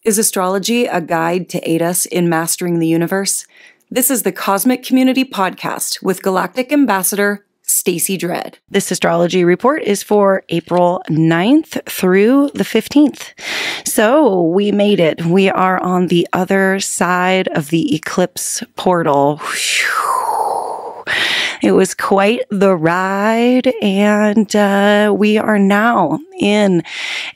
Is astrology a guide to aid us in mastering the universe? This is the Cosmic Community Podcast with Galactic Ambassador Stacey Dredd. This astrology report is for April 9th through the 15th. So we made it. We are on the other side of the eclipse portal. It was quite the ride, and we are now in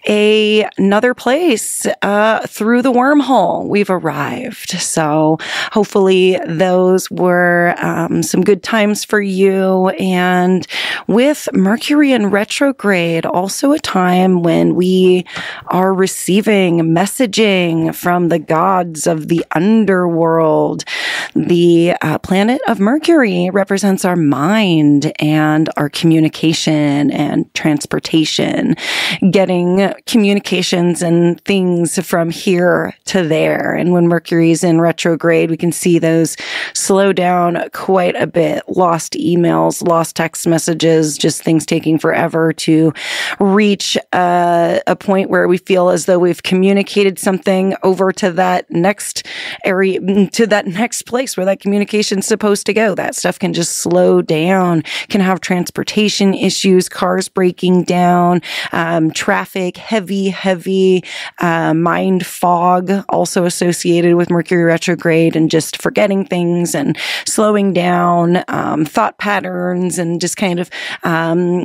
another place through the wormhole. We've arrived. So hopefully those were some good times for you. And with Mercury in retrograde, also a time when we are receiving messaging from the gods of the underworld. The planet of Mercury represents our mind and our communication and transportation, getting communications and things from here to there. And when Mercury's in retrograde, we can see those slow down quite a bit. Lost emails, lost text messages, just things taking forever to reach a point where we feel as though we've communicated something over to that next area, to that next place where that communication's supposed to go. That stuff can just slow down, can have transportation issues, cars breaking down, traffic, heavy mind fog, also associated with Mercury retrograde, and just forgetting things and slowing down, thought patterns, and just kind of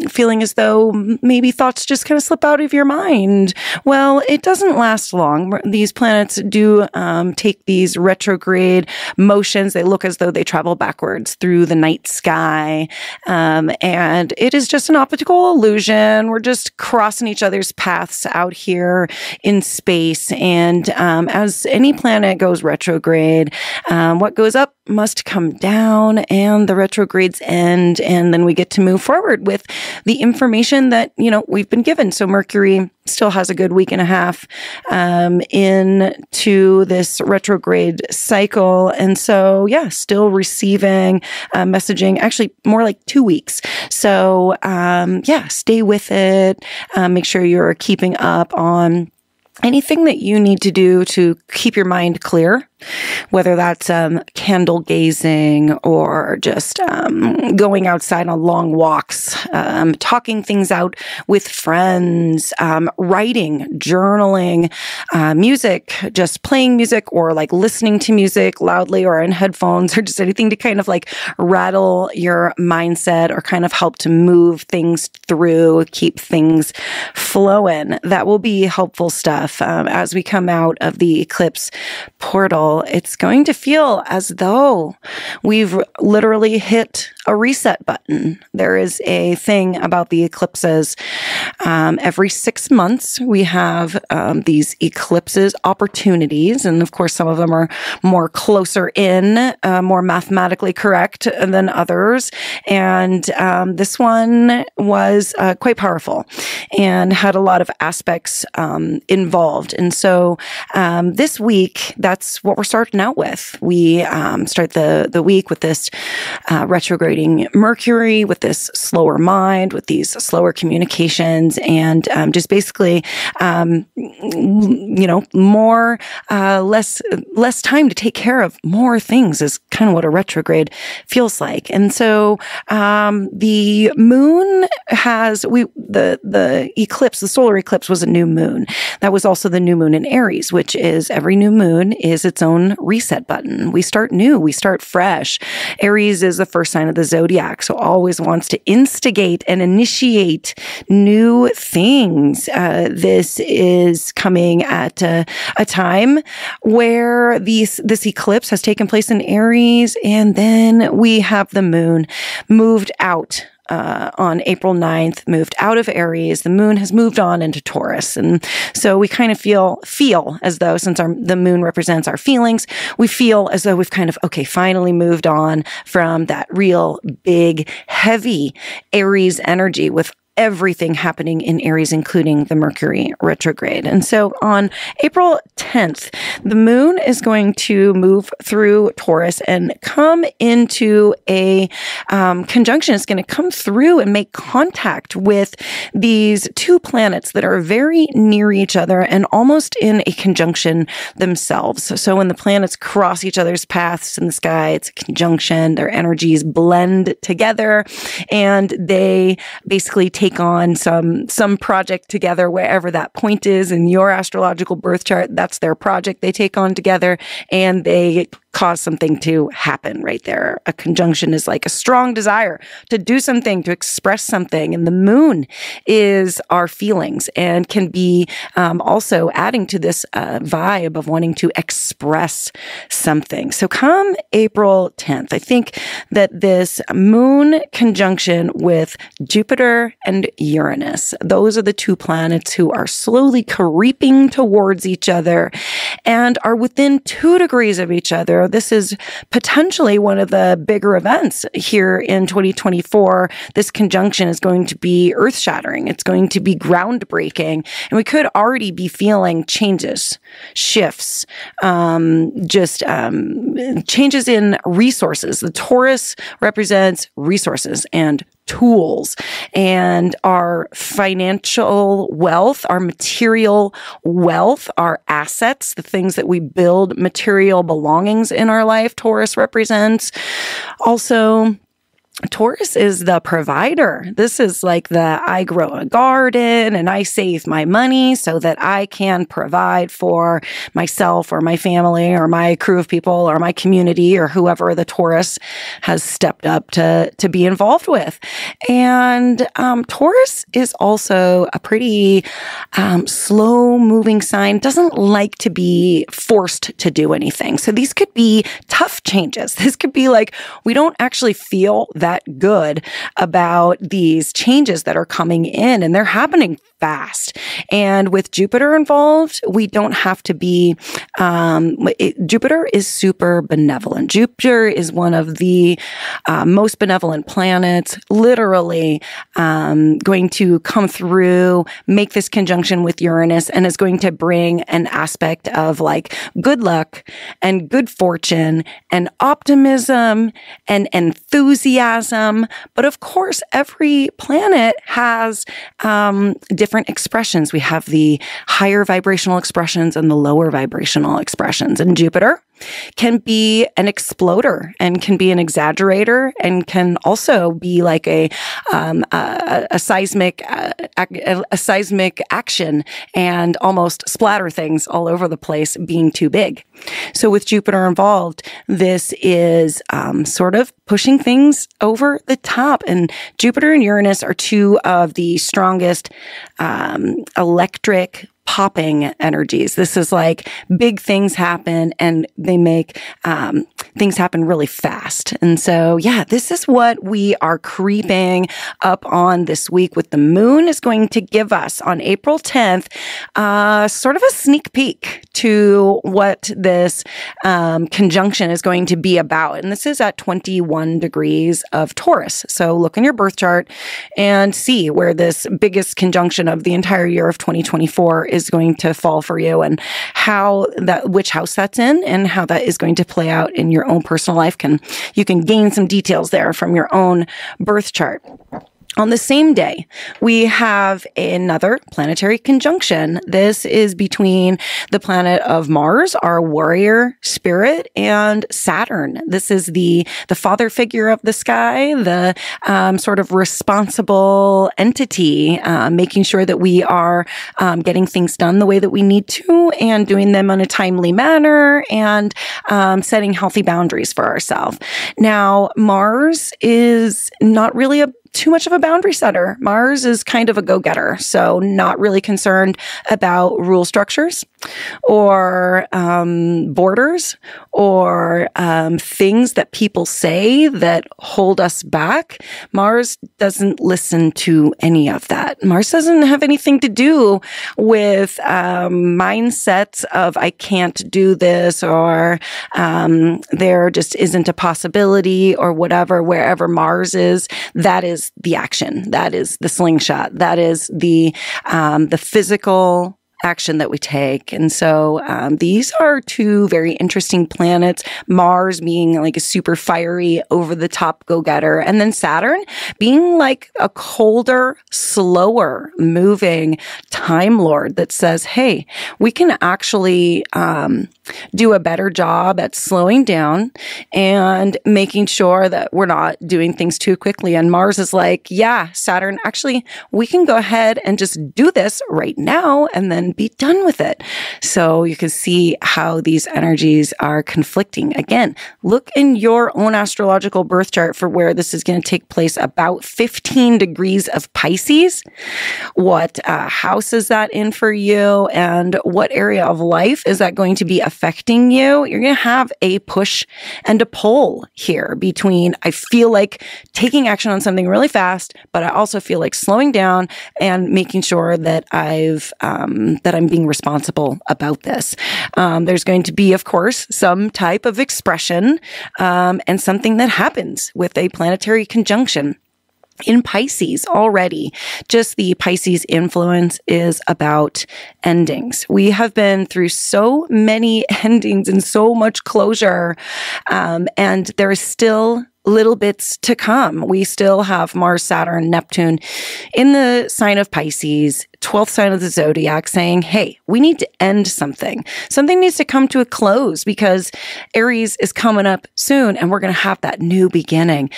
feeling as though maybe thoughts just kind of slip out of your mind. Well, it doesn't last long. These planets do take these retrograde motions. They look as though they travel backwards through the night sky. And it is just an optical illusion. We're just crossing each other's paths out here in space. And as any planet goes retrograde, what goes up must come down, and the retrogrades end, and then we get to move forward with the information that, we've been given. So Mercury still has a good week and a half into this retrograde cycle. And so, still receiving messaging, actually more like 2 weeks. So, stay with it. Make sure you're keeping up on anything that you need to do to keep your mind clear, whether that's candle gazing or just going outside on long walks, talking things out with friends, writing, journaling, music, just playing music, or like listening to music loudly or in headphones, or just anything to kind of like rattle your mindset or kind of help to move things through, keep things flowing. That will be helpful stuff. As we come out of the eclipse portal, it's going to feel as though we've literally hit a reset button. There is a thing about the eclipses. Every 6 months, we have these eclipses opportunities. And of course, some of them are more closer in, more mathematically correct than others. And this one was quite powerful and had a lot of aspects involved. And so this week, that's what we're starting out with. We start the week with this retrograding Mercury, with this slower mind, with these slower communications, and just basically, more, less time to take care of more things is kind of what a retrograde feels like. And so the moon has, the eclipse, the solar eclipse was a new moon. That was also the new moon in Aries, which is every new moon is its own reset button. We start new, we start fresh. Aries is the first sign of the zodiac, so always wants to instigate and initiate new things. This is coming at a time where this eclipse has taken place in Aries, and then we have the moon moved out on April 9th, moved out of Aries. The moon has moved on into Taurus. And so we kind of feel as though, since the moon represents our feelings, we feel as though we've kind of, finally moved on from that real big, heavy Aries energy with everything happening in Aries, including the Mercury retrograde. And so on April 10th, the moon is going to move through Taurus and come into a conjunction. It's going to come through and make contact with these two planets that are very near each other and almost in a conjunction themselves. So when the planets cross each other's paths in the sky, it's a conjunction. Their energies blend together and they basically take on some project together wherever that point is in your astrological birth chart. That's their project they take on together and they cause something to happen right there. A conjunction is like a strong desire to do something, to express something. And the moon is our feelings and can be also adding to this vibe of wanting to express something. So come April 10th, I think that this moon conjunction with Jupiter and Uranus, those are the two planets who are slowly creeping towards each other and are within 2 degrees of each other. This is potentially one of the bigger events here in 2024. This conjunction is going to be earth-shattering. It's going to be groundbreaking. And we could already be feeling changes, shifts, changes in resources. The Taurus represents resources and tools and our financial wealth, our material wealth, our assets, the things that we build material belongings in our life, Taurus represents. Also, Taurus is the provider. This is like I grow a garden and I save my money so that I can provide for myself or my family or my crew of people or my community or whoever the Taurus has stepped up to be involved with. And Taurus is also a pretty slow moving sign, doesn't like to be forced to do anything. So these could be tough changes. This could be like, we don't actually feel that good about these changes that are coming in and they're happening fast. And with Jupiter involved, we don't have to be, Jupiter is super benevolent. Jupiter is one of the most benevolent planets, literally going to come through, make this conjunction with Uranus and is going to bring an aspect of like good luck and good fortune and optimism and enthusiasm. But of course, every planet has different expressions. We have the higher vibrational expressions and the lower vibrational expressions. And Jupiter can be an exploder and can be an exaggerator and can also be like a seismic action and almost splatter things all over the place, being too big. So with Jupiter involved, this is sort of pushing things over the top. And Jupiter and Uranus are two of the strongest electric popping energies. This is like big things happen and they make things happen really fast. And so, yeah, this is what we are creeping up on this week with the moon is going to give us on April 10th, sort of a sneak peek to what this conjunction is going to be about. And this is at 21 degrees of Taurus. So look in your birth chart and see where this biggest conjunction of the entire year of 2024 is going to fall for you and which house that's in and how that is going to play out in your own personal life. You can gain some details there from your own birth chart. On the same day, we have another planetary conjunction. This is between the planet of Mars, our warrior spirit, and Saturn. This is the father figure of the sky, the sort of responsible entity, making sure that we are getting things done the way that we need to and doing them in a timely manner and setting healthy boundaries for ourselves. Now, Mars is not really too much of a boundary setter. Mars is kind of a go-getter, so not really concerned about rule structures or borders or things that people say that hold us back. Mars doesn't listen to any of that. Mars doesn't have anything to do with mindsets of I can't do this or there just isn't a possibility or whatever. Wherever Mars is, that is is the action. That is the slingshot. That is the physical action that we take. And so these are two very interesting planets, Mars being like a super fiery, over the top go-getter, and then Saturn being like a colder, slower moving time lord that says, hey, we can actually do a better job at slowing down and making sure that we're not doing things too quickly. And Mars is like, yeah, Saturn, actually, we can go ahead and just do this right now and then be done with it. So you can see how these energies are conflicting. Again, look in your own astrological birth chart for where this is going to take place, about 15 degrees of Pisces. What house is that in for you? And what area of life is that going to be affecting you? You're going to have a push and a pull here between, I feel like taking action on something really fast, but I also feel like slowing down and making sure that I'm being responsible about this. There's going to be, of course, some type of expression and something that happens with a planetary conjunction. In Pisces already, just the Pisces influence is about endings. We have been through so many endings and so much closure, and there is still little bits to come. We still have Mars, Saturn, Neptune in the sign of Pisces, 12th sign of the zodiac, saying, hey, we need to end something. Something needs to come to a close because Aries is coming up soon and we're going to have that new beginning.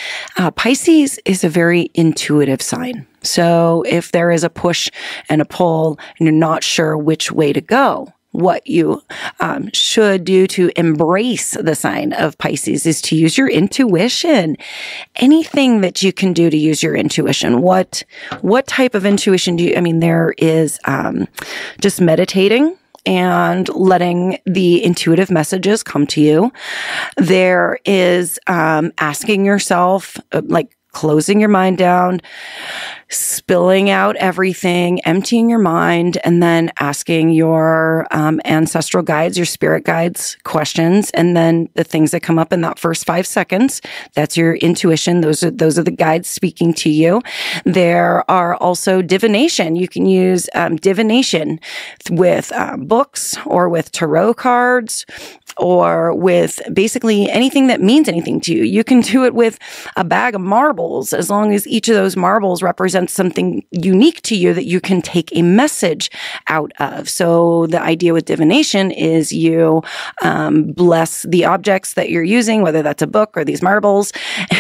Pisces is a very intuitive sign. So if there is a push and a pull and you're not sure which way to go, what you should do to embrace the sign of Pisces is to use your intuition. Anything that you can do to use your intuition. What type of intuition do you, there is just meditating and letting the intuitive messages come to you. There is asking yourself, closing your mind down, spilling out everything, emptying your mind, and then asking your ancestral guides, your spirit guides questions. And then the things that come up in that first 5 seconds, that's your intuition. Those are the guides speaking to you. There are also divination. You can use divination with books or with tarot cards or with basically anything that means anything to you. You can do it with a bag of marbles, as long as each of those marbles represents something unique to you that you can take a message out of. So the idea with divination is you bless the objects that you're using, whether that's a book or these marbles,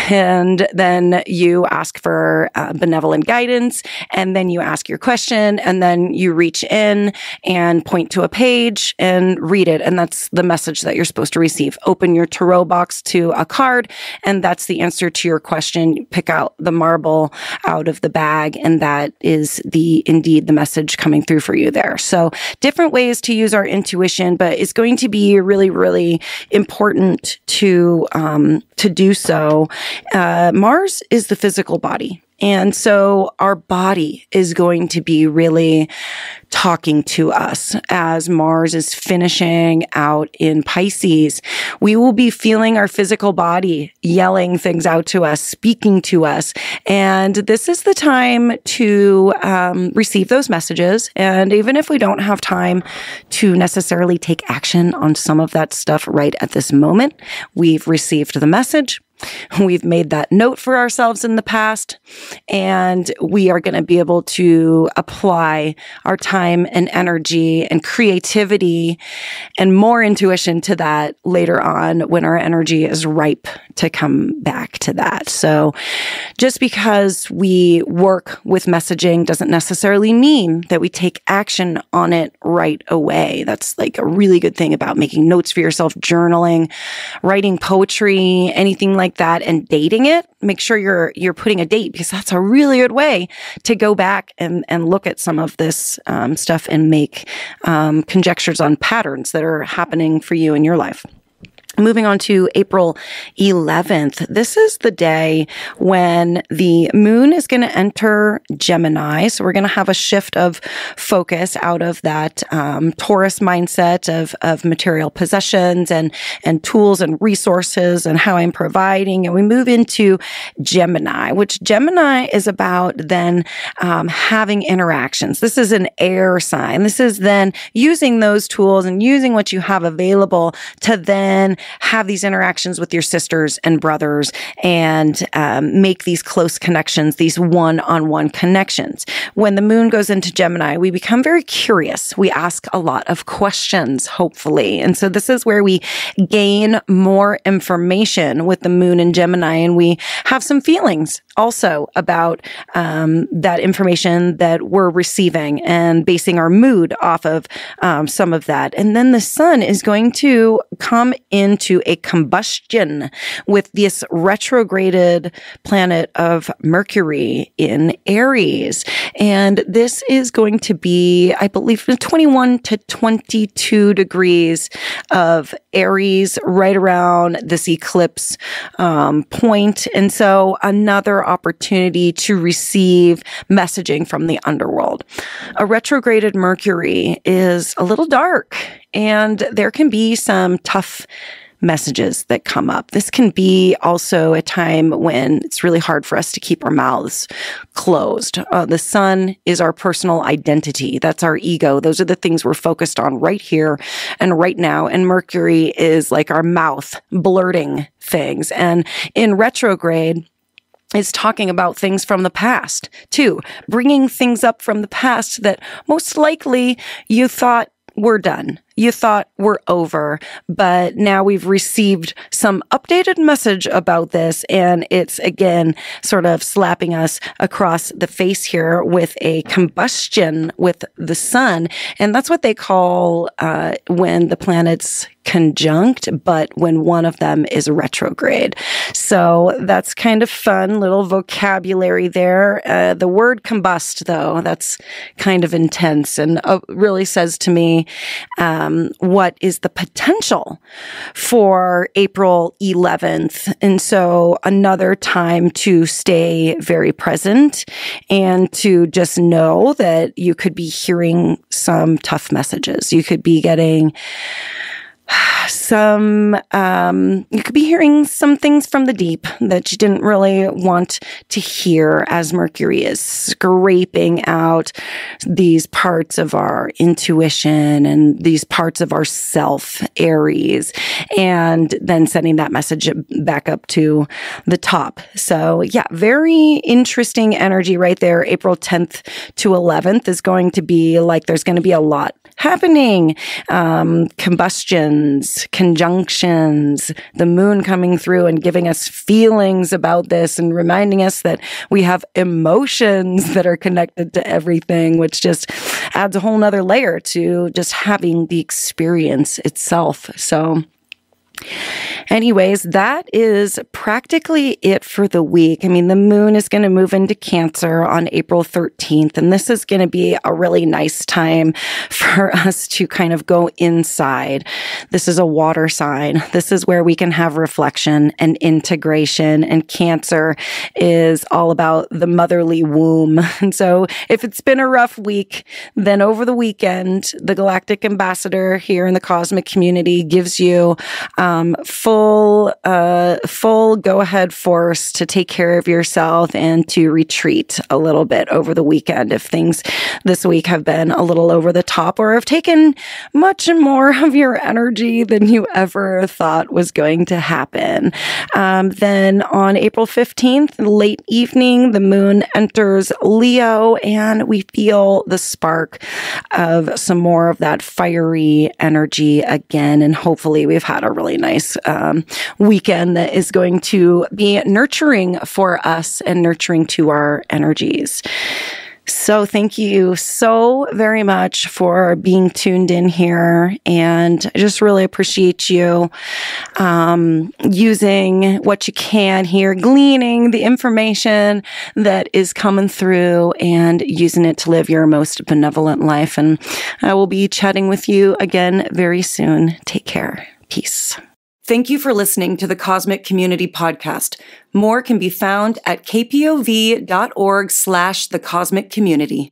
and then you ask for benevolent guidance, and then you ask your question, and then you reach in and point to a page and read it, and that's the message that you're supposed to receive. Open your tarot box to a card, and that's the answer to your question. You pick out the marble out of the bag, and that is indeed the message coming through for you there. So different ways to use our intuition, but it's going to be really, really important to do so. Mars is the physical body. And so our body is going to be really talking to us as Mars is finishing out in Pisces. We will be feeling our physical body yelling things out to us, speaking to us. And this is the time to receive those messages. And even if we don't have time to necessarily take action on some of that stuff right at this moment, we've received the message. We've made that note for ourselves in the past, and we are going to be able to apply our time and energy and creativity and more intuition to that later on when our energy is ripe to come back to that. So just because we work with messaging doesn't necessarily mean that we take action on it right away. That's like a really good thing about making notes for yourself, journaling, writing poetry, anything like that, and dating it. Make sure you're putting a date, because that's a really good way to go back and look at some of this stuff and make conjectures on patterns that are happening for you in your life. Moving on to April 11th, this is the day when the moon is going to enter Gemini. So we're going to have a shift of focus out of that Taurus mindset of material possessions and tools and resources and how I'm providing. And we move into Gemini, which Gemini is about then having interactions. This is an air sign. This is then using those tools and using what you have available to then have these interactions with your sisters and brothers and make these close connections, these one-on-one connections. When the moon goes into Gemini, we become very curious. We ask a lot of questions, hopefully. And so this is where we gain more information with the moon in Gemini, and we have some feelings also about that information that we're receiving and basing our mood off of some of that. And then the sun is going to come into a combustion with this retrograded planet of Mercury in Aries. And this is going to be, I believe, 21 to 22 degrees of Aries right around this eclipse point. And so another opportunity to receive messaging from the underworld. A retrograded Mercury is a little dark, and there can be some tough messages that come up. This can be also a time when it's really hard for us to keep our mouths closed. The sun is our personal identity. That's our ego. Those are the things we're focused on right here and right now. And Mercury is like our mouth blurting things. And in retrograde, is talking about things from the past too, bringing things up from the past that most likely you thought were done. You thought we're over, but now we've received some updated message about this, and it's again sort of slapping us across the face here with a combustion with the sun. And that's what they call when the planets conjunct, but when one of them is retrograde. So that's kind of fun, little vocabulary there. The word combust, though, that's kind of intense and really says to me, what is the potential for April 11th. And so another time to stay very present and to just know that you could be hearing some tough messages. You could be getting you could be hearing some things from the deep that you didn't really want to hear as Mercury is scraping out these parts of our intuition and these parts of our self, Aries, and then sending that message back up to the top. So yeah, very interesting energy right there. April 10th to 11th is going to be like there's going to be a lot happening. Combustions, conjunctions, the moon coming through and giving us feelings about this and reminding us that we have emotions that are connected to everything, which just adds a whole nother layer to just having the experience itself. So anyways, that is practically it for the week. I mean, the moon is going to move into Cancer on April 13th, and this is going to be a really nice time for us to kind of go inside. This is a water sign. This is where we can have reflection and integration, and Cancer is all about the motherly womb. And so if it's been a rough week, then over the weekend, the Galactic Ambassador here in the cosmic community gives you full go-ahead force to take care of yourself and to retreat a little bit over the weekend if things this week have been a little over the top or have taken much more of your energy than you ever thought was going to happen. Then on April 15th, late evening, the moon enters Leo, and we feel the spark of some more of that fiery energy again. And hopefully we've had a really nice weekend that is going to be nurturing for us and nurturing to our energies. So thank you so very much for being tuned in here. And I just really appreciate you using what you can here, gleaning the information that is coming through and using it to live your most benevolent life. And I will be chatting with you again very soon. Take care. Peace. Thank you for listening to the Cosmic Community Podcast. More can be found at kpov.org/thecosmiccommunity.